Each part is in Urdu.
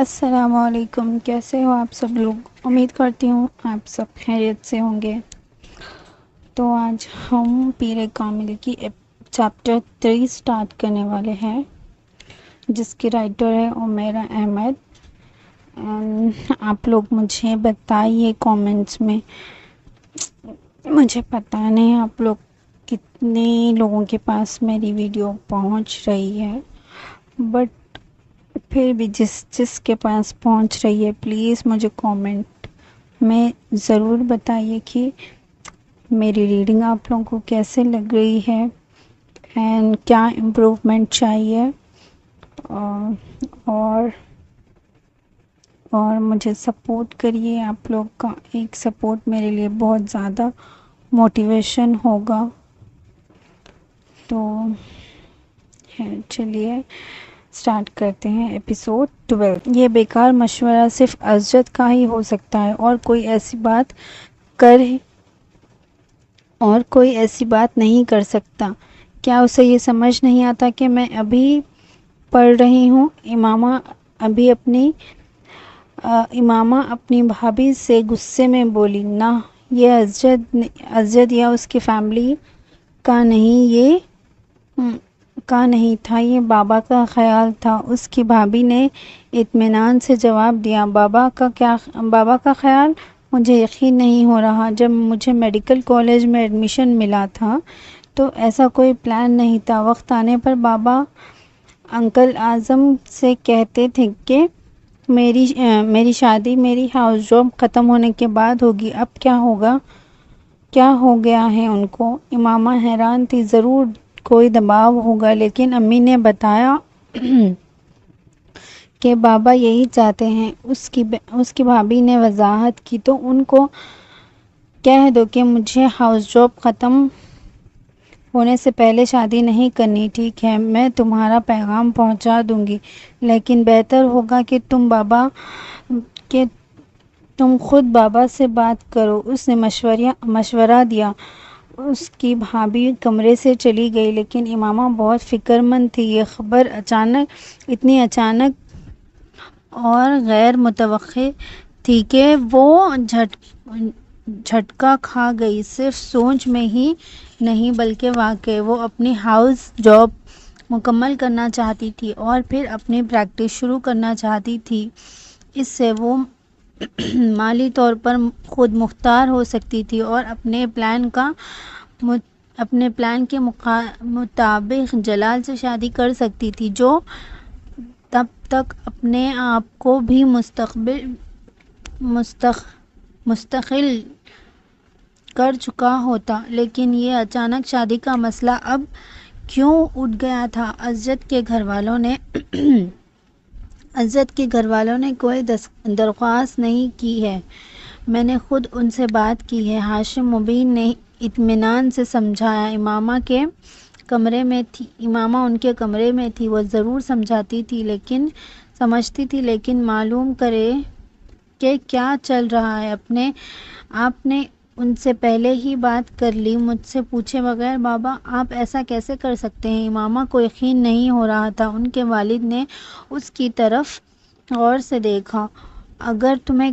السلام علیکم، کیسے ہو آپ سب لوگ؟ امید کرتی ہوں آپ سب خیریت سے ہوں گے۔ تو آج ہم پیر کامل کی چیپٹر 3 سٹارٹ کرنے والے ہیں، جس کی رائٹر ہے عمیرہ احمد۔ آپ لوگ مجھے بتائیے کامنٹس میں، مجھے پتہ نہیں آپ لوگ کتنے لوگوں کے پاس میری ویڈیو پہنچ رہی ہے، بٹ پھر بھی جس کے پاس پہنچ رہی ہے پلیز مجھے کامنٹ میں ضرور بتائیے کہ میری ریڈنگ آپ لوگوں کو کیسے لگ رہی ہے اینڈ کیا امپروومنٹ چاہیے، اور مجھے سپورٹ کریے۔ آپ لوگ کا ایک سپورٹ میرے لیے بہت زیادہ موٹیویشن ہوگا۔ تو چلیے سٹارٹ کرتے ہیں ایپیسوڈ 12۔ یہ بیکار مشورہ صرف ازجد کا ہی ہو سکتا ہے، اور کوئی ایسی بات نہیں کر سکتا۔ کیا اسے یہ سمجھ نہیں آتا کہ میں ابھی پڑھ رہی ہوں؟ امامہ اپنی بھابھی سے غصے میں بولی، نہ یہ ازجد یا اس کی فیملی کا نہیں تھا، یہ بابا کا خیال تھا۔ اس کی بھابھی نے اطمینان سے جواب دیا، بابا کا خیال؟ مجھے یقین نہیں ہو رہا۔ جب مجھے میڈیکل کالج میں ایڈمیشن ملا تھا تو ایسا کوئی پلان نہیں تھا۔ وقت آنے پر بابا انکل اعظم سے کہتے تھے کہ میری شادی میری ہاؤس جاب ختم ہونے کے بعد ہوگی۔ اب کیا ہو گیا ہے ان کو؟ امامہ حیران تھی۔ ضرور کوئی دباؤ ہوگا، لیکن امی نے بتایا کہ بابا یہی چاہتے ہیں۔ اس کی بھابھی نے وضاحت کی، تو ان کو کہہ دو کہ مجھے ہاؤس جاب ختم ہونے سے پہلے شادی نہیں کرنی۔ ٹھیک ہے، میں تمہارا پیغام پہنچا دوں گی، لیکن بہتر ہوگا کہ تم خود بابا سے بات کرو۔ اس نے مشورہ دیا۔ اس کی بھابھی کمرے سے چلی گئی، لیکن امامہ بہت فکر مند تھی۔ یہ خبر اتنی اچانک اور غیر متوقع تھی کہ وہ جھٹکا کھا گئی۔ صرف سوچ میں ہی نہیں بلکہ واقعی وہ اپنی ہاؤس جاب مکمل کرنا چاہتی تھی اور پھر اپنی پریکٹس شروع کرنا چاہتی تھی۔ اس سے وہ مالی طور پر خود مختار ہو سکتی تھی اور اپنے پلان کے مطابق جلال سے شادی کر سکتی تھی، جو تب تک اپنے آپ کو بھی مستقل کر چکا ہوتا۔ لیکن یہ اچانک شادی کا مسئلہ اب کیوں اٹھ گیا تھا؟ ازجد کے گھر والوں نے کوئی درخواست نہیں کی ہے، میں نے خود ان سے بات کی ہے۔ ہاشم مبین نے اطمینان سے سمجھایا۔ امامہ ان کے کمرے میں تھی۔ وہ ضرور سمجھتی تھی، لیکن معلوم کرے کہ کیا چل رہا ہے۔ آپ نے ان سے پہلے ہی بات کر لی مجھ سے پوچھے بغیر؟ بابا آپ ایسا کیسے کر سکتے ہیں؟ امامہ کو یقین نہیں ہو رہا تھا۔ ان کے والد نے اس کی طرف غور سے دیکھا۔ اگر تمہیں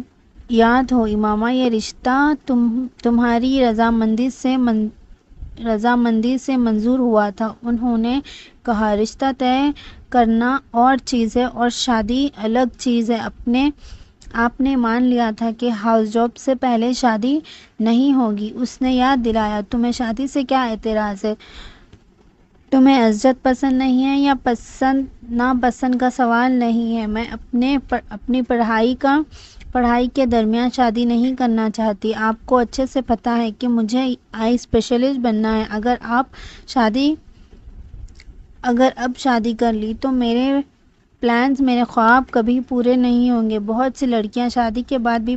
یاد ہو امامہ، یہ رشتہ تمہاری رضامندی سے منظور ہوا تھا۔ انہوں نے کہا، رشتہ طے کرنا اور چیز ہے اور شادی الگ چیز ہے۔ آپ نے مان لیا تھا کہ ہاؤس جاب سے پہلے شادی نہیں ہوگی۔ اس نے یاد دلایا، تمہیں شادی سے کیا اعتراض ہے؟ تمہیں ازجد پسند نہیں ہے یا ناپسند کا سوال نہیں ہے۔ میں اپنی پڑھائی کے درمیان شادی نہیں کرنا چاہتی۔ آپ کو اچھے سے پتہ ہے کہ مجھے آئی اسپیشلسٹ بننا ہے۔ اگر اب شادی کر لی تو میرے پلانز، میرے خواب کبھی پورے نہیں ہوں گے۔ بہت سی لڑکیاں شادی کے بعد بھی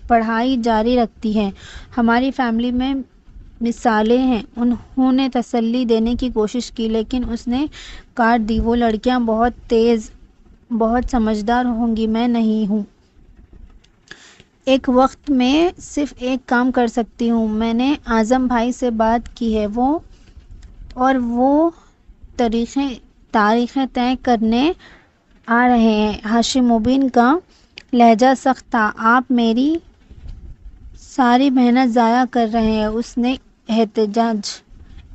پڑھائی جاری رکھتی ہیں۔ ہماری فیملی میں مثالیں ہیں۔ انہوں نے تسلی دینے کی کوشش کی، لیکن اس نے کاٹ دی، وہ لڑکیاں بہت تیز، بہت سمجھدار ہوں گی، میں نہیں ہوں۔ ایک وقت میں صرف ایک کام کر سکتی ہوں۔ میں نے اعظم بھائی سے بات کی ہے، وہ تاریخیں طے کرنے آ رہے ہیں۔ ہاشم مبین کا لہجہ سخت تھا۔ آپ میری ساری محنت ضائع کر رہے ہیں۔ اس نے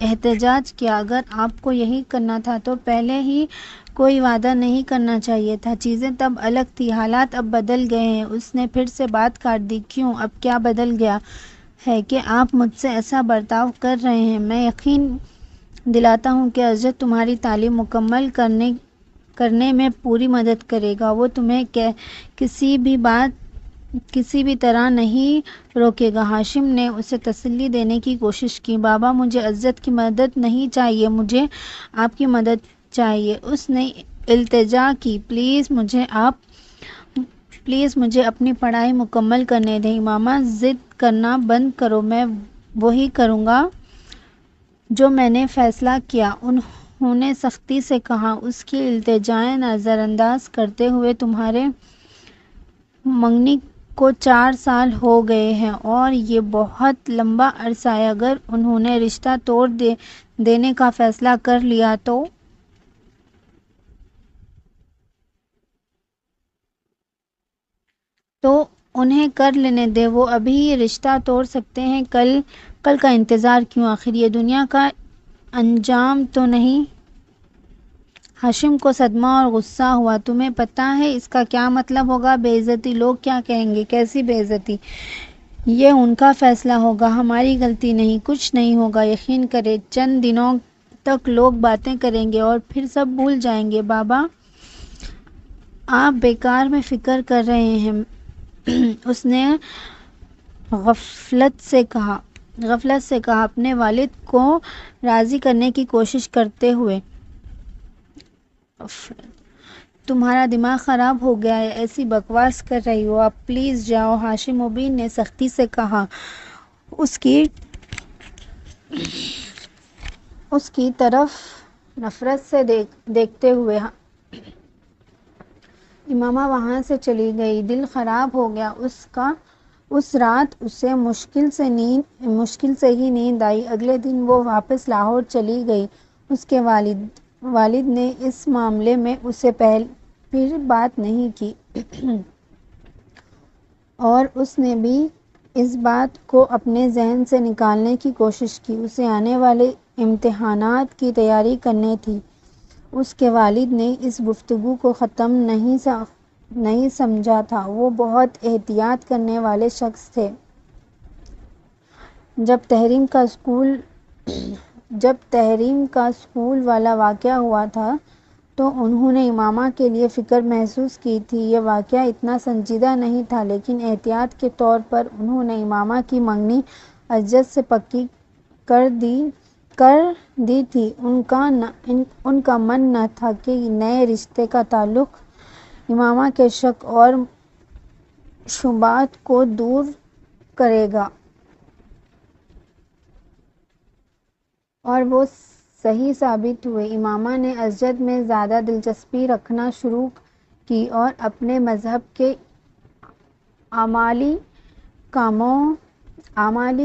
احتجاج کیا۔ اگر آپ کو یہی کرنا تھا تو پہلے ہی کوئی وعدہ نہیں کرنا چاہیے تھا۔ چیزیں تب الگ تھی، حالات اب بدل گئے ہیں۔ اس نے پھر سے بات کاٹ دی۔ کیوں؟ اب کیا بدل گیا ہے کہ آپ مجھ سے ایسا برتاؤ کر رہے ہیں؟ میں یقین دلاتا ہوں کہ ازجد تمہاری تعلیم مکمل کرنے میں پوری مدد کرے گا۔ وہ تمہیں کسی بھی طرح نہیں روکے گا۔ ہاشم نے اسے تسلی دینے کی کوشش کی۔ بابا مجھے ازجد کی مدد نہیں چاہیے، مجھے آپ کی مدد چاہیے۔ اس نے التجا کی، پلیز مجھے اپنی پڑھائی مکمل کرنے دیں۔ امامہ ضد کرنا بند کرو، میں وہی کروں گا جو میں نے فیصلہ کیا، انہوں نے سختی سے کہا۔ اس کی التجائیں نظر انداز کرتے ہوئے، تمہارے منگنی کو 4 سال ہو گئے ہیں اور یہ بہت لمبا عرصہ ہے۔ اگر انہوں نے رشتہ توڑ دینے کا فیصلہ کر لیا تو انہیں کر لینے دیں، وہ ابھی ہی رشتہ توڑ سکتے ہیں۔ کل کا انتظار کیوں؟ آخر یہ دنیا کا انجام تو نہیں؟ ہاشم کو صدمہ اور غصہ ہوا۔ تمہیں پتہ ہے اس کا کیا مطلب ہوگا؟ بے عزتی۔ لوگ کیا کہیں گے؟ کیسی بے عزتی؟ یہ ان کا فیصلہ ہوگا، ہماری غلطی نہیں۔ کچھ نہیں ہوگا، یقین کریں۔ چند دنوں تک لوگ باتیں کریں گے اور پھر سب بھول جائیں گے۔ بابا آپ بیکار میں فکر کر رہے ہیں، اس نے غفلت سے کہا، اپنے والد کو راضی کرنے کی کوشش کرتے ہوئے۔ تمہارا دماغ خراب ہو گیا ہے، ایسی بکواس کر رہی ہو، آپ پلیز جاؤ، ہاشم مبین نے سختی سے کہا، اس کی طرف نفرت سے دیکھتے ہوئے۔ امامہ وہاں سے چلی گئی، دل خراب ہو گیا اس کا۔ اس رات اسے مشکل سے ہی نیند آئی۔ اگلے دن وہ واپس لاہور چلی گئی۔ اس کے والد نے اس معاملے میں اسے پھر بات نہیں کی اور اس نے بھی اس بات کو اپنے ذہن سے نکالنے کی کوشش کی۔ اسے آنے والے امتحانات کی تیاری کرنی تھی۔ اس کے والد نے اس گفتگو کو ختم نہیں سمجھا تھا۔ وہ بہت احتیاط کرنے والے شخص تھے۔ جب تحریم کا اسکول والا واقعہ ہوا تھا تو انہوں نے امامہ کے لیے فکر محسوس کی تھی۔ یہ واقعہ اتنا سنجیدہ نہیں تھا، لیکن احتیاط کے طور پر انہوں نے امامہ کی منگنی ازجد سے پکی کر دی تھی۔ ان کا من نہ تھا کہ نئے رشتے کا تعلق امامہ کے شک اور شبہات کو دور کرے گا، اور وہ صحیح ثابت ہوئے۔ امامہ نے ازجد میں زیادہ دلچسپی رکھنا شروع کی اور اپنے مذہب کے اعمالی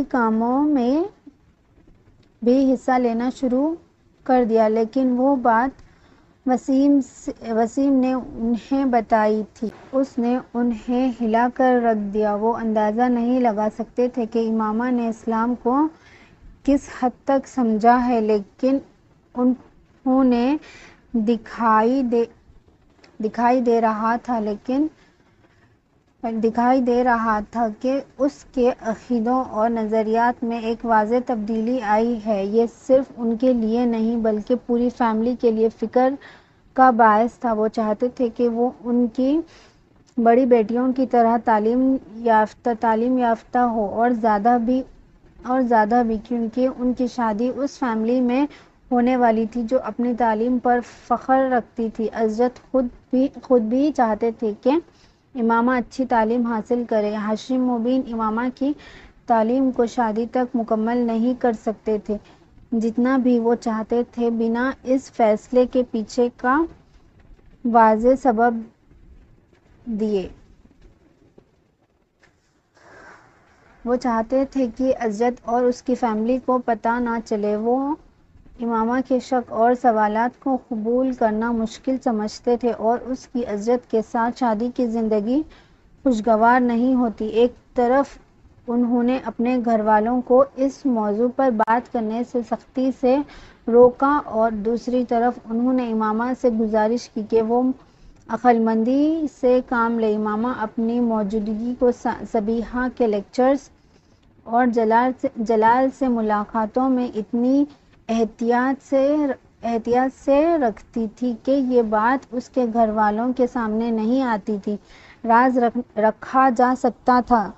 کاموں میں بھی حصہ لینا شروع کر دیا، لیکن وہ بات وسیم نے انہیں بتائی تھی۔ اس نے انہیں ہلا کر رکھ دیا۔ وہ اندازہ نہیں لگا سکتے تھے کہ امامہ نے اسلام کو کس حد تک سمجھا ہے، لیکن انہیں دکھائی دے رہا تھا کہ اس کے عقیدوں اور نظریات میں ایک واضح تبدیلی آئی ہے۔ یہ صرف ان کے لیے نہیں بلکہ پوری فیملی کے لیے فخر کا باعث تھا۔ وہ چاہتے تھے کہ وہ ان کی بڑی بیٹیوں کی طرح تعلیم یافتہ ہو، اور زیادہ بھی، کیونکہ ان کی شادی اس فیملی میں ہونے والی تھی جو اپنی تعلیم پر فخر رکھتی تھی۔ ازجد خود بھی چاہتے تھے کہ امامہ اچھی تعلیم حاصل کرے۔ ہاشم مبین امامہ کی تعلیم کو شادی تک مکمل نہیں کر سکتے تھے، جتنا بھی وہ چاہتے تھے، بنا اس فیصلے کے پیچھے کا واضح سبب دیے۔ وہ چاہتے تھے کہ ازجد اور اس کی فیملی کو پتہ نہ چلے۔ وہ امامہ کے شک اور سوالات کو قبول کرنا مشکل سمجھتے تھے اور اس کی عزت کے ساتھ شادی کی زندگی خوشگوار نہیں ہوتی۔ ایک طرف انہوں نے اپنے گھر والوں کو اس موضوع پر بات کرنے سے سختی سے روکا اور دوسری طرف انہوں نے امامہ سے گزارش کی کہ وہ عقلمندی سے کام لیں۔ امامہ اپنی موجودگی کو صبیحہ کے لیکچرز اور جلال سے ملاقاتوں میں اتنی احتیاط سے رکھتی تھی کہ یہ بات اس کے گھر والوں کے سامنے نہیں آتی تھی۔ راز رکھا جا سکتا تھا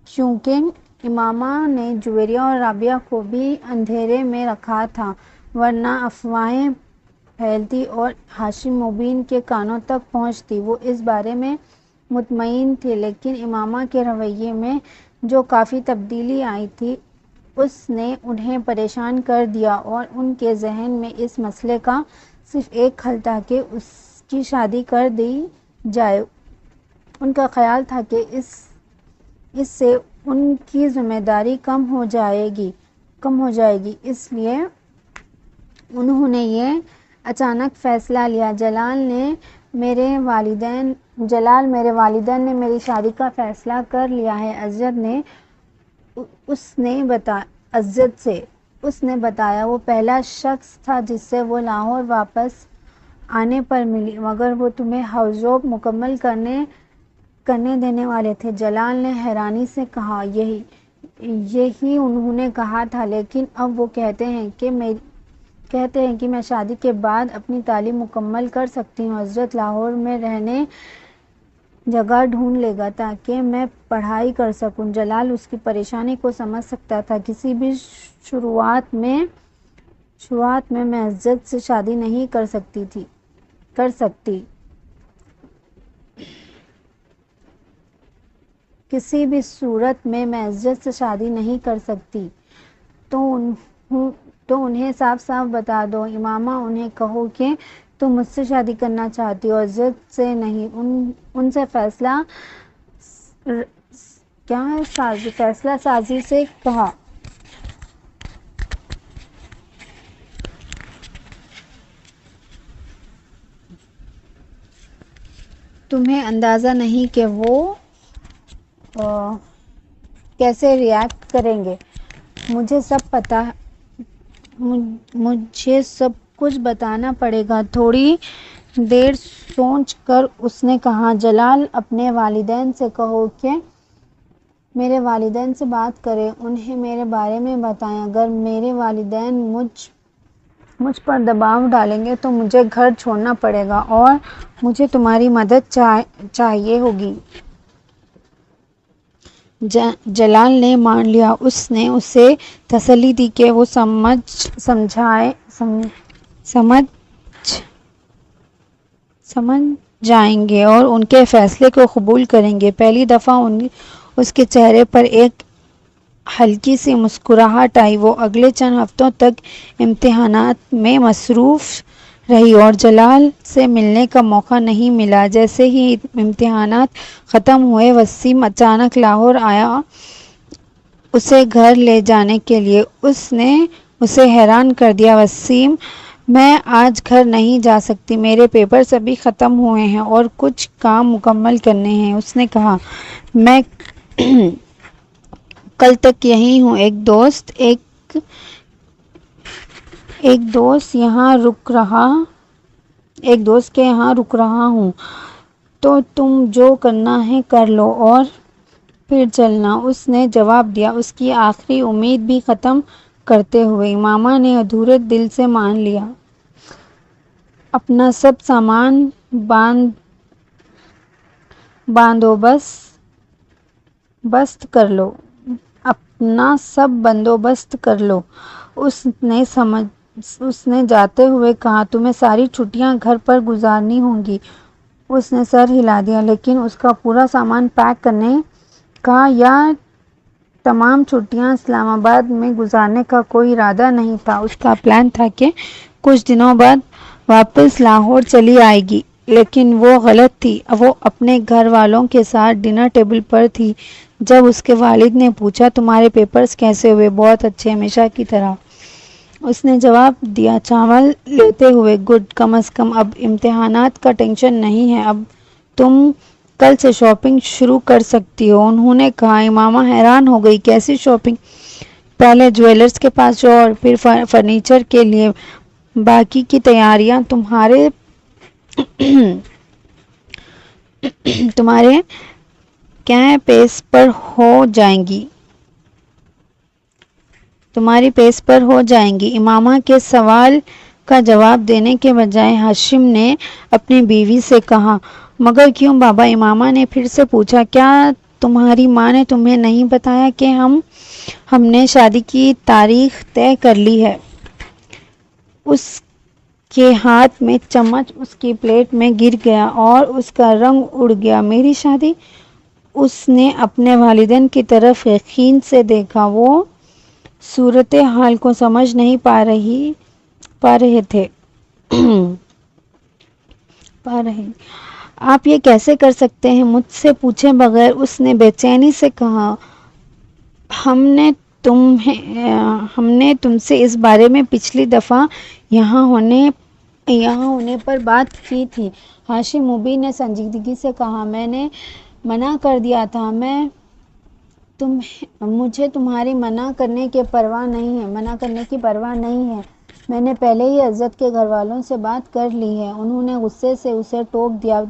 کیونکہ امامہ نے جویریہ اور رابعہ کو بھی اندھیرے میں رکھا تھا، ورنہ افواہیں پھیلتی اور ہاشم مبین کے کانوں تک پہنچتی۔ وہ اس بارے میں مطمئن تھے، لیکن امامہ کے رویے میں جو کافی تبدیلی آئی تھی اس نے انہیں پریشان کر دیا اور ان کے ذہن میں اس مسئلے کا صرف ایک حل تھا کہ اس کی شادی کر دی جائے۔ ان کا خیال تھا کہ اس سے ان کی ذمہ داری کم ہو جائے گی۔ اس لیے انہوں نے یہ اچانک فیصلہ لیا۔ جلال میرے والدین نے میری شادی کا فیصلہ کر لیا ہے، اس نے بتایا۔ وہ پہلا شخص تھا جس سے وہ لاہور واپس آنے پر ملی، مگر وہ تمہیں ہاؤس جاب مکمل کرنے دینے والے تھے۔ جلال نے حیرانی سے کہا، یہی انہوں نے کہا تھا، لیکن اب وہ کہتے ہیں کہ میں شادی کے بعد اپنی تعلیم مکمل کر سکتی ہوں۔ حضرت لاہور میں رہنے جگہ ڈھونڈ لے گا تاکہ میں پڑھائی کر سکوں۔ جلال اس کی پریشانی کو سمجھ سکتا تھا۔ کسی بھی شروعات میں میں عزت سے شادی نہیں کر سکتی۔ کسی بھی صورت میں میں عزت سے شادی نہیں کر سکتی، تو انہیں صاف صاف بتا دو۔ امامہ، انہیں کہو کہ تم مجھ سے شادی کرنا چاہتی ہو، عزت سے نہیں۔ ان سے فیصلہ سازی سے کہا۔ تمہیں اندازہ نہیں کہ وہ کیسے ریئیکٹ کریں گے۔ مجھے سب کچھ بتانا پڑے گا۔ تھوڑی دیر سوچ کر اس نے کہا، جلال، اپنے والدین سے کہو کہ میرے والدین سے بات کریں، انہیں میرے بارے میں بتائیں۔ اگر میرے والدین مجھ پر دباؤ ڈالیں گے تو مجھے گھر چھوڑنا پڑے گا اور مجھے تمہاری مدد چاہیے ہوگی۔ جلال نے مان لیا۔ اس نے اسے تسلی دی کہ وہ سمجھ جائیں گے اور ان کے فیصلے کو قبول کریں گے۔ پہلی دفعہ اس کے چہرے پر ایک ہلکی سی مسکراہٹ آئی۔ وہ اگلے چند ہفتوں تک امتحانات میں مصروف رہی اور جلال سے ملنے کا موقع نہیں ملا۔ جیسے ہی امتحانات ختم ہوئے، وسیم اچانک لاہور آیا اسے گھر لے جانے کے لیے۔ اس نے اسے حیران کر دیا۔ وسیم، میں آج گھر نہیں جا سکتی، میرے پیپرز ابھی ختم ہوئے ہیں اور کچھ کام مکمل کرنے ہیں۔ اس نے کہا، میں کل تک یہیں ہوں۔ ایک دوست کے یہاں رک رہا ہوں، تو تم جو کرنا ہے کر لو اور پھر چلنا، اس نے جواب دیا، اس کی آخری امید بھی ختم کرتے ہوئے۔ امامہ نے ادھورے دل سے مان لیا۔ اپنا سب سامان بندوبست کر لو، اس نے جاتے ہوئے کہا، تمہیں ساری چھٹیاں گھر پر گزارنی ہوں گی۔ اس نے سر ہلا دیا، لیکن اس کا پورا سامان پیک کرنے کا یا تمام چھٹیاں اسلام آباد میں گزارنے کا کوئی ارادہ نہیں تھا۔ اس کا پلان تھا کہ کچھ دنوں بعد واپس لاہور چلی آئے گی، لیکن وہ غلط تھی۔ وہ اپنے گھر والوں کے ساتھ ڈنر ٹیبل پر تھی جب اس کے والد نے پوچھا، تمہارے پیپرز کیسے ہوئے؟ بہت اچھے، ہمیشہ کی طرح۔ اس نے جواب دیا چاول لیتے ہوئے، گڈ، کم از کم اب امتحانات کا ٹینشن نہیں ہے، اب تم کل سے شاپنگ شروع کر سکتی ہو۔ انہوں نے کہا۔ امامہ حیران ہو گئی، کیسی شاپنگ؟ پہلے جویلرز کے پاس جاؤ اور پھر فرنیچر کے لیے باقی کی تیاریاں تمہارے کہیں پیس پر ہو جائیں گی۔ تمہاری پیس پر ہو جائیں گی۔ امامہ کے سوال کا جواب دینے کے بجائے ہاشم نے اپنی بیوی سے کہا، مگر کیوں بابا؟ امامہ نے پھر سے پوچھا، کیا تمہاری ماں نے تمہیں نہیں بتایا کہ ہم نے شادی کی تاریخ طے کر لی ہے؟ اس کے ہاتھ میں چمچ اس کی پلیٹ میں گر گیا اور اس کا رنگ اڑ گیا۔ میری شادی؟ اس نے اپنے والدین کی طرف یقین سے دیکھا۔ وہ صورتحال کو سمجھ نہیں پا رہے تھے۔ آپ یہ کیسے کر سکتے ہیں مجھ سے پوچھے بغیر؟ اس نے بے چینی سے کہا، ہم نے تم سے اس بارے میں پچھلی دفعہ یہاں ہونے پر بات کی تھی۔ ہاشم مبین نے سنجیدگی سے کہا، میں نے منع کر دیا تھا۔ مجھے تمہاری منع کرنے کی پرواہ نہیں ہے۔ میں نے پہلے ہی عزت کے گھر والوں سے بات کر لی ہے۔ انہوں نے غصے سے اسے ٹوک دیا۔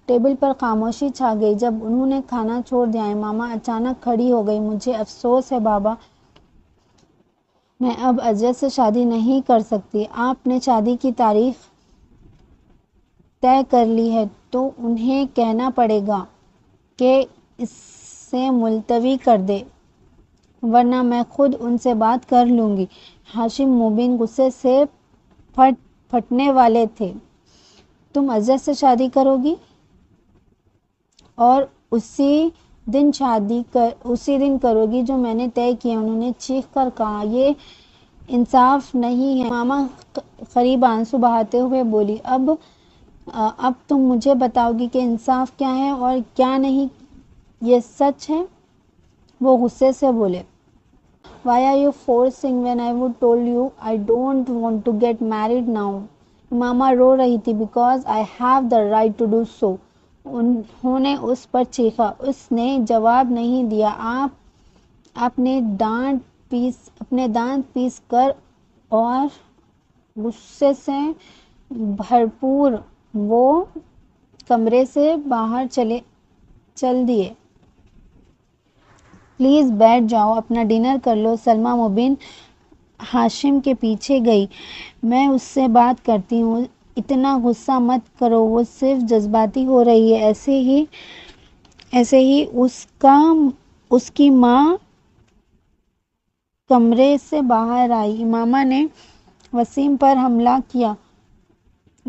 ٹیبل پر خاموشی چھا گئی۔ جب انہوں نے کھانا چھوڑ دیا، امامہ اچانک کھڑی ہو گئی۔ مجھے افسوس ہے بابا، میں اب اجد سے شادی نہیں کر سکتی۔ آپ نے شادی کی تاریخ طے کر لی ہے تو انہیں کہنا پڑے گا کہ اسے ملتوی کر دیں، ورنہ میں خود ان سے بات کر لوں گی۔ ہاشم مبین غصے سے پھٹنے والے تھے۔ تم اجد سے شادی کرو گی اور اسی دن کرو گی جو میں نے طے کیا؟ انہوں نے چیخ کر کہا، یہ انصاف نہیں ہے۔ امامہ قریب آنسو بہاتے ہوئے بولی، اب تم مجھے بتاؤ گی کہ انصاف کیا ہے اور کیا نہیں؟ یہ سچ ہے؟ وہ غصے سے بولے۔ Why are you forcing when I would told you I don't want to get married now? امامہ رو رہی تھی۔ Because I have the right to do so. انہوں نے اس پر چیخا۔ اس نے جواب نہیں دیا۔ آپ نے اپنے دانت پیس کر اور غصے سے بھرپور وہ کمرے سے باہر چل دیے۔ پلیز بیٹھ جاؤ، اپنا ڈنر کر لو۔ سلمیٰ مبین ہاشم کے پیچھے گئی۔ میں اس سے بات کرتی ہوں۔ اتنا غصہ مت کرو، وہ صرف جذباتی ہو رہی ہے۔ ایسے ہی اس کی ماں کمرے سے باہر آئی۔ امامہ نے وسیم پر حملہ کیا۔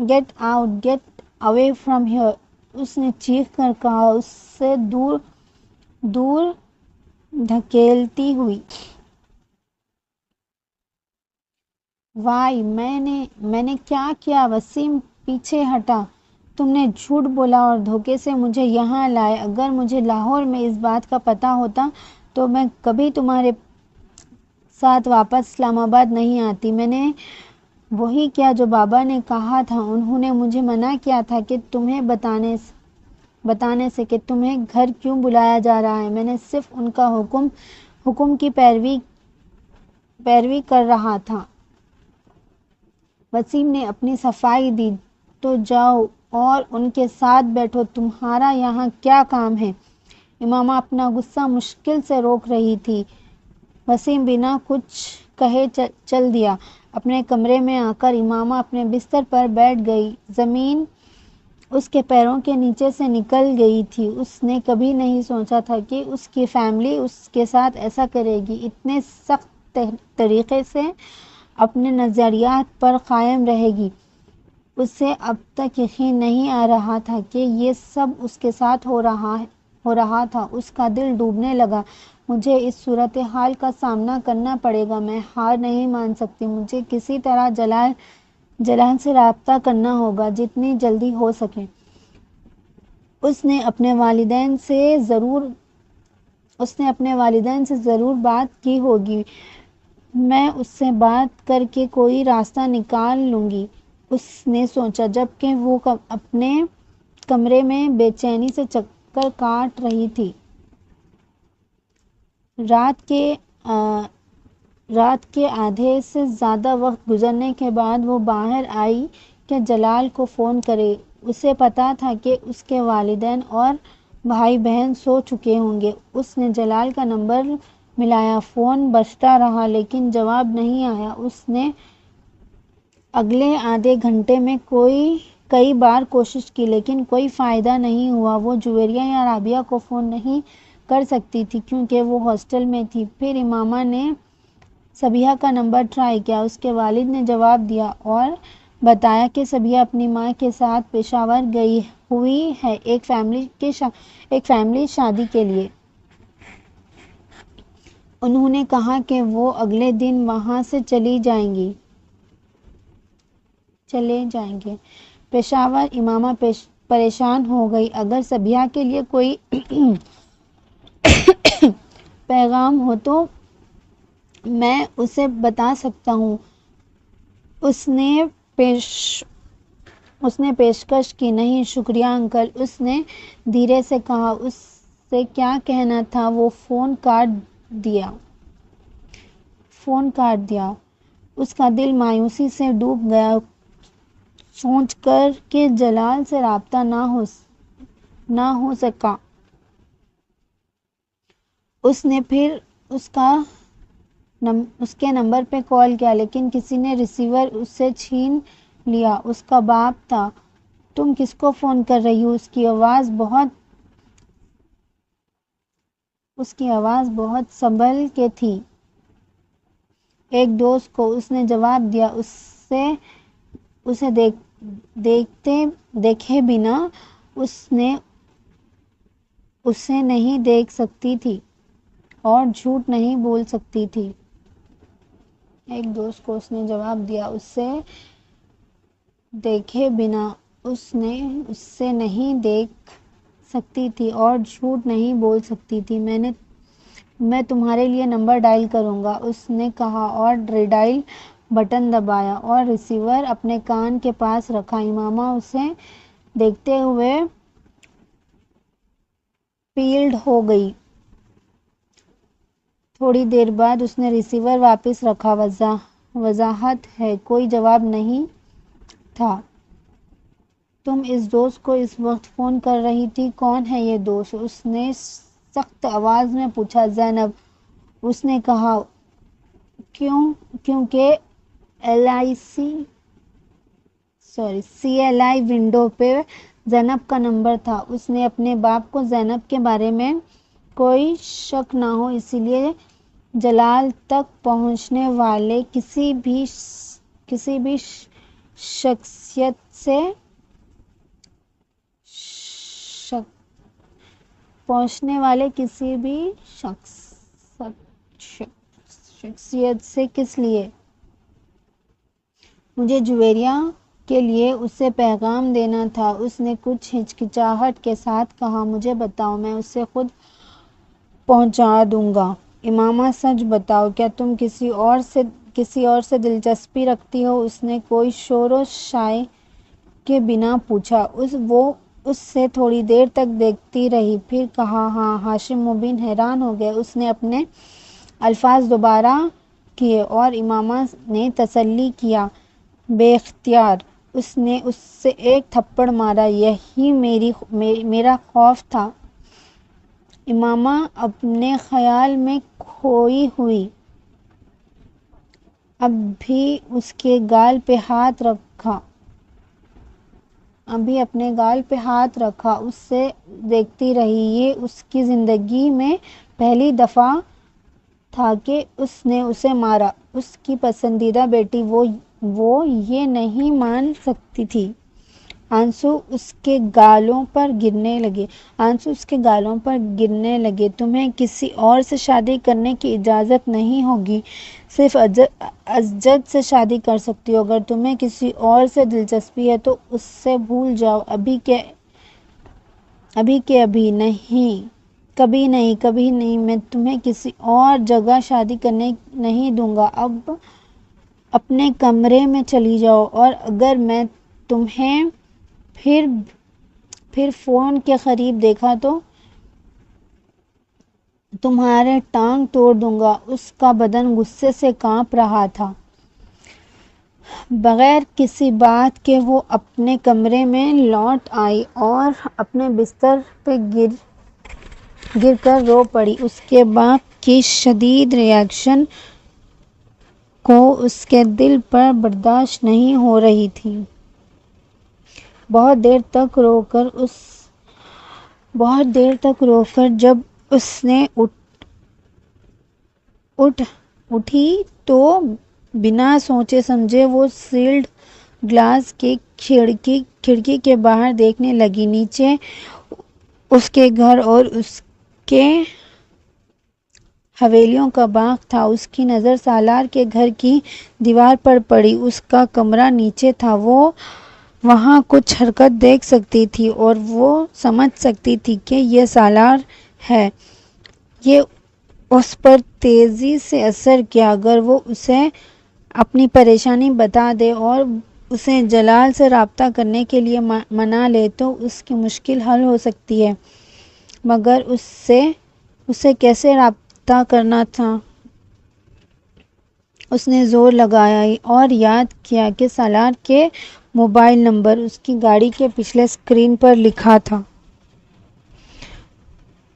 Get out, get away from here, اس نے چیخ کر کہا، اسے دور دھکیلتی ہوئی۔ وائی، میں نے کیا کیا؟ وسیم پیچھے ہٹا۔ تم نے جھوٹ بولا اور دھوکے سے مجھے یہاں لائے۔ اگر مجھے لاہور میں اس بات کا پتہ ہوتا تو میں کبھی تمہارے ساتھ واپس اسلام آباد نہیں آتی۔ میں نے وہی کیا جو بابا نے کہا تھا۔ انہوں نے مجھے منع کیا تھا کہ تمہیں بتانے سے کہ تمہیں گھر کیوں بلایا جا رہا ہے۔ میں نے صرف ان کا حکم کی پیروی کر رہا تھا۔ وسیم نے اپنی صفائی دی، تو جاؤ اور ان کے ساتھ بیٹھو، تمہارا یہاں کیا کام ہے؟ امامہ اپنا غصہ مشکل سے روک رہی تھی۔ وسیم بنا کچھ کہے چل دیا۔ اپنے کمرے میں آ کر امامہ اپنے بستر پر بیٹھ گئی۔ زمین اس کے پیروں کے نیچے سے نکل گئی تھی۔ اس نے کبھی نہیں سوچا تھا کہ اس کی فیملی اس کے ساتھ ایسا کرے گی، اتنے سخت طریقے سے اپنے نظریات پر قائم رہے گی۔ اسے اب تک یقین نہیں آ رہا تھا کہ یہ سب اس کے ساتھ ہو رہا تھا۔ اس کا دل ڈوبنے لگا۔ مجھے اس صورتحال کا سامنا کرنا پڑے گا، میں ہار نہیں مان سکتی۔ مجھے کسی طرح جلال سے رابطہ کرنا ہوگا، جتنی جلدی ہو سکے۔ اس نے اپنے والدین سے ضرور بات کی ہوگی۔ میں اس سے بات کر کے کوئی راستہ نکال لوں گی، اس نے سوچا، جبکہ وہ اپنے کمرے میں بے چینی سے چکر کاٹ رہی تھی۔ رات کے آدھے سے زیادہ وقت گزرنے کے بعد وہ باہر آئی کہ جلال کو فون کرے۔ اسے پتہ تھا کہ اس کے والدین اور بھائی بہن سو چکے ہوں گے۔ اس نے جلال کا نمبر ملایا، فون بجتا رہا لیکن جواب نہیں آیا۔ اس نے اگلے آدھے گھنٹے میں کئی بار کوشش کی لیکن کوئی فائدہ نہیں ہوا۔ وہ جویریہ یا رابعہ کو فون نہیں کر سکتی تھی کیونکہ وہ ہاسٹل میں تھی۔ پھر امامہ نے صبیحہ کا نمبر ٹرائی کیا۔ اس کے والد نے جواب دیا اور بتایا کہ صبیحہ اپنی ماں کے ساتھ پشاور گئی ہوئی ہے ایک فیملی شادی کے لیے۔ انہوں نے کہا کہ وہ اگلے دن وہاں سے چلے جائیں گے۔ پشاور! امامہ پریشان ہو گئی۔ اگر صبیحہ کے لیے کوئی پیغام ہو تو میں اسے بتا سکتا ہوں۔ اس نے پیشکش کی۔ نہیں شکریہ انکل، اس نے دھیرے سے کہا۔ اس سے کیا کہنا تھا؟ وہ فون کاٹ دیا۔ اس کا دل مایوسی سے ڈوب گیا، سوچ کر کہ جلال سے رابطہ نہ ہو سکا۔ اس نے پھر اس کے نمبر پہ کال کیا لیکن کسی نے ریسیور اس سے چھین لیا۔ اس کا باپ تھا۔ تم کس کو فون کر رہی ہو؟ اس کی آواز بہت سنبھل کے تھی۔ ایک دوست کو، اس نے جواب دیا۔ اسے دیکھے بنا اسے نہیں دیکھ سکتی تھی اور جھوٹ نہیں بول سکتی تھی۔ ایک دوست کو، اس نے جواب دیا۔ اسے دیکھے بنا اسے نہیں دیکھ سکتی تھی اور جھوٹ نہیں بول سکتی تھی۔ میں تمہارے لیے نمبر ڈائل کروں گا، اس نے کہا اور ریڈائل بٹن دبایا اور ریسیور اپنے کان کے پاس رکھا۔ امامہ اسے دیکھتے ہوئے پیلڈ ہو گئی۔ تھوڑی دیر بعد اس نے ریسیور واپس رکھا۔ وضاحت ہے، کوئی جواب نہیں تھا۔ تم اس دوست کو اس وقت فون کر رہی تھی، کون ہے یہ دوست؟ اس نے سخت آواز میں پوچھا۔ زینب، اس نے کہا۔ کیونکہ CLI ونڈو پہ زینب کا نمبر تھا۔ اس نے اپنے باپ کو زینب کے بارے میں کوئی شک نہ ہو اس لیے جلال تک پہنچنے والے کسی بھی شخصیت سے کس لیے؟ مجھے جویریہ کے لیے اسے پیغام دینا تھا، اس نے کچھ ہچکچاہٹ کے ساتھ کہا۔ مجھے بتاؤ، میں اسے خود پہنچا دوں گا۔ امامہ، سچ بتاؤ، کیا تم کسی اور سے دلچسپی رکھتی ہو؟ اس نے کوئی شور و شائی کے بنا پوچھا۔ وہ اس سے تھوڑی دیر تک دیکھتی رہی، پھر کہا، ہاں۔ ہاشم مبین حیران ہو گئے۔ اس نے اپنے الفاظ دوبارہ کیے اور امامہ نے تسلی کیا۔ بے اختیار اس نے اس سے ایک تھپڑ مارا۔ یہی میرا خوف تھا۔ امامہ اپنے خیال میں کھوئی ہوئی، ابھی اپنے گال پہ ہاتھ رکھا، اس سے دیکھتی رہی۔ یہ اس کی زندگی میں پہلی دفعہ تھا کہ اس نے اسے مارا، اس کی پسندیدہ بیٹی۔ وہ یہ نہیں مان سکتی تھی۔ آنسو اس کے گالوں پر گرنے لگے۔ تمہیں کسی اور سے شادی کرنے کی اجازت نہیں ہوگی، صرف ازجد سے شادی کر سکتی ہو۔ اگر تمہیں کسی اور سے دلچسپی ہے تو اس سے بھول جاؤ، ابھی کے ابھی نہیں۔ کبھی نہیں، میں تمہیں کسی اور جگہ شادی کرنے نہیں دوں گا، اب اپنے کمرے میں چلی جاؤ، اور اگر میں تمہیں پھر فون کے قریب دیکھا تو تمہارے ٹانگ توڑ دوں گا۔ اس کا بدن غصے سے کانپ رہا تھا۔ بغیر کسی بات کے وہ اپنے کمرے میں لوٹ آئی اور اپنے بستر پہ گر کر رو پڑی۔ اس کے باپ کی شدید ریاکشن کو اس کے دل پر برداشت نہیں ہو رہی تھی۔ بہت دیر تک رو کر جب اس نے اٹھی تو بنا سوچے سمجھے وہ سیلڈ گلاس کی کھڑکی کے باہر دیکھنے لگی۔ نیچے اس کے گھر اور اس کے حویلیوں کا باغ تھا۔ اس کی نظر سالار کے گھر کی دیوار پر پڑی۔ اس کا کمرہ نیچے تھا۔ وہ وہاں کچھ حرکت دیکھ سکتی تھی اور وہ سمجھ سکتی تھی کہ یہ سالار ہے۔ یہ اس پر تیزی سے اثر کیا۔ اگر وہ اسے اپنی پریشانی بتا دے اور اسے جلال سے رابطہ کرنے کے لیے منا لے تو اس کی مشکل حل ہو سکتی ہے، مگر اسے کیسے رابطہ کرنا تھا؟ اس نے زور لگایا اور یاد کیا کہ سالار کے موبائل نمبر اس کی گاڑی کے پچھلے اسکرین پر لکھا تھا۔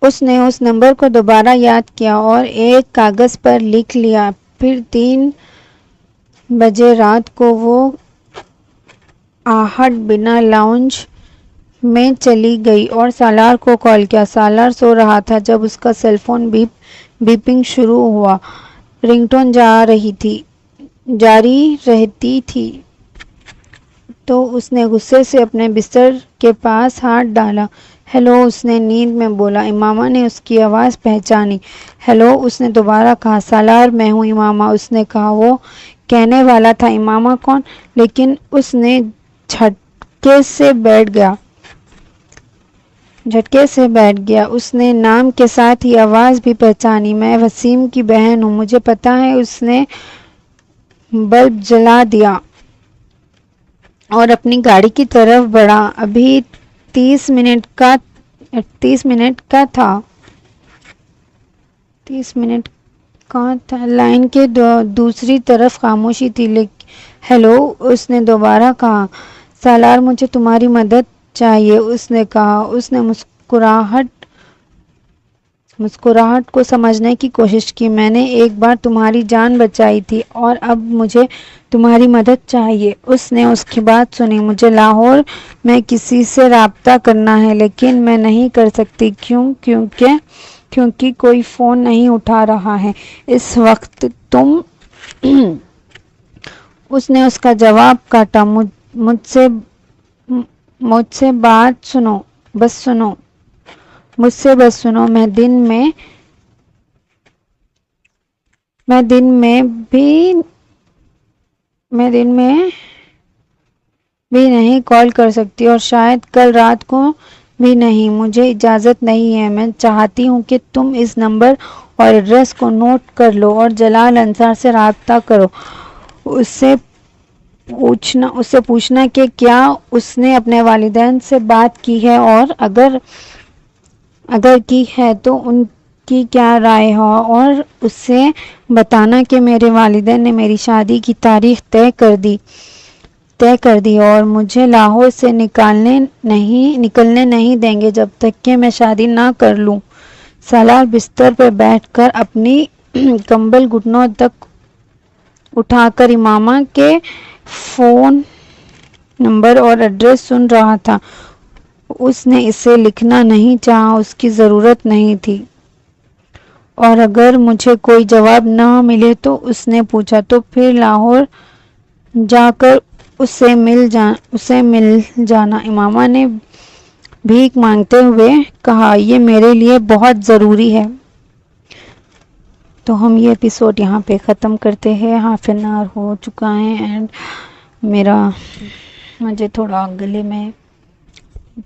اس نے اس نمبر کو دوبارہ یاد کیا اور ایک کاغذ پر لکھ لیا۔ پھر 3 بجے رات کو وہ آہٹ بنا لاؤنج میں چلی گئی اور سالار کو کال کیا۔ سالار سو رہا تھا جب اس کا سیل فون بیپنگ شروع ہوا۔ رنگ ٹون جاری رہتی تھی تو اس نے غصے سے اپنے بستر کے پاس ہاتھ ڈالا۔ ہیلو، اس نے نیند میں بولا۔ امامہ نے اس کی آواز پہچانی۔ ہیلو، اس نے دوبارہ کہا۔ سالار، میں ہوں امامہ، اس نے کہا۔ وہ کہنے والا تھا امامہ کون، لیکن اس نے جھٹکے سے بیٹھ گیا۔ اس نے نام کے ساتھ ہی آواز بھی پہچانی۔ میں وسیم کی بہن ہوں، مجھے پتا ہے۔ اس نے بلب جلا دیا اور اپنی گاڑی کی طرف بڑھا۔ ابھی 30 منٹ کا تھا۔ لائن کے دوسری طرف خاموشی تھی۔ ہیلو، اس نے دوبارہ کہا۔ سالار، مجھے تمہاری مدد چاہیے، اس نے کہا۔ اس نے مسکراہٹ کو سمجھنے کی کوشش کی۔ میں نے ایک بار تمہاری جان بچائی تھی اور اب مجھے تمہاری مدد چاہیے۔ اس نے اس کی بات سنی۔ مجھے لاہور میں کسی سے رابطہ کرنا ہے لیکن میں نہیں کر سکتی۔ کیونکہ کوئی فون نہیں اٹھا رہا ہے اس وقت۔ اس نے اس کا جواب کاٹا۔ مجھ سے بس سنو۔ میں دن میں بھی نہیں کال کر سکتی اور شاید کل رات کو بھی نہیں۔ مجھے اجازت نہیں ہے۔ میں چاہتی ہوں کہ تم اس نمبر اور ایڈریس کو نوٹ کر لو اور جلال انصار سے رابطہ کرو۔ اس سے پوچھنا کہ کیا اس نے اپنے والدین سے بات کی ہے اور اگر کی ہے تو ان کی کیا رائے ہے، اور اسے بتانا کہ میرے والدین نے میری شادی کی تاریخ طے کر دی اور مجھے لاہور سے نکلنے نہیں دیں گے جب تک کہ میں شادی نہ کر لوں۔ سالار بستر پر بیٹھ کر اپنی کمبل گھٹنوں تک اٹھا کر امامہ کے فون نمبر اور ایڈریس سن رہا تھا۔ اس نے اسے لکھنا نہیں چاہا، اس کی ضرورت نہیں تھی۔ اور اگر مجھے کوئی جواب نہ ملے تو اس نے پوچھا، تو پھر لاہور جا کر اسے مل جانا۔ امامہ نے بھیک مانگتے ہوئے کہا، یہ میرے لیے بہت ضروری ہے۔ تو ہم یہ ایپیسوڈ یہاں پہ ختم کرتے ہیں۔ ½ an hour ہو چکا ہے اینڈ مجھے تھوڑا گلے میں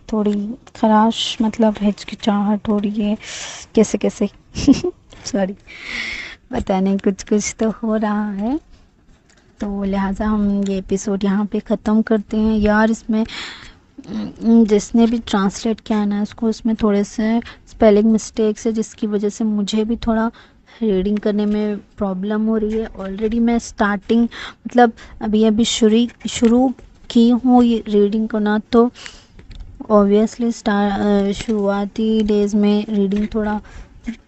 تھوڑی خراش مطلب ہچکچاہٹ ہو رہی ہے، کیسے کیسے سوری، پتہ نہیں کچھ تو ہو رہا ہے، تو لہٰذا ہم یہ ایپیسوڈ یہاں پہ ختم کرتے ہیں. یار اس میں جس نے بھی ٹرانسلیٹ کیا ہے نا اس کو، اس میں تھوڑے سے اسپیلنگ مسٹیکس ہے جس کی وجہ سے مجھے بھی تھوڑا ریڈنگ کرنے میں پرابلم ہو رہی ہے. آلریڈی میں اسٹارٹنگ مطلب ابھی شروع کی ہوں یہ ریڈنگ کرنا، تو اوبویسلی شروعاتی ڈیز میں ریڈنگ تھوڑا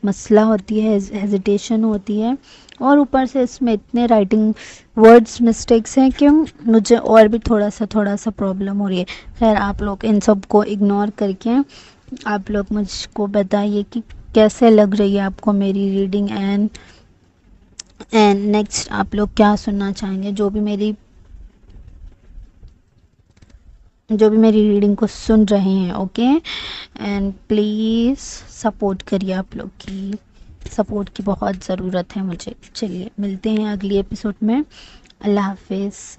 مسئلہ ہوتی ہے، ہیزیٹیشن ہوتی ہے، اور اوپر سے اس میں اتنے رائٹنگ ورڈز مسٹیکس ہیں کہ مجھے اور بھی تھوڑا سا پرابلم ہو رہی ہے. خیر آپ لوگ ان سب کو اگنور کر کے آپ لوگ مجھ کو بتائیے کہ کیسے لگ رہی ہے آپ کو میری ریڈنگ، اینڈ نیکسٹ آپ لوگ کیا سننا چاہیں گے، جو بھی میری ریڈنگ کو سن رہے ہیں. اوکے، اینڈ پلیز سپورٹ کریے، آپ لوگ کی سپورٹ کی بہت ضرورت ہے مجھے. چلیے ملتے ہیں اگلی ایپیسوڈ میں. اللہ حافظ.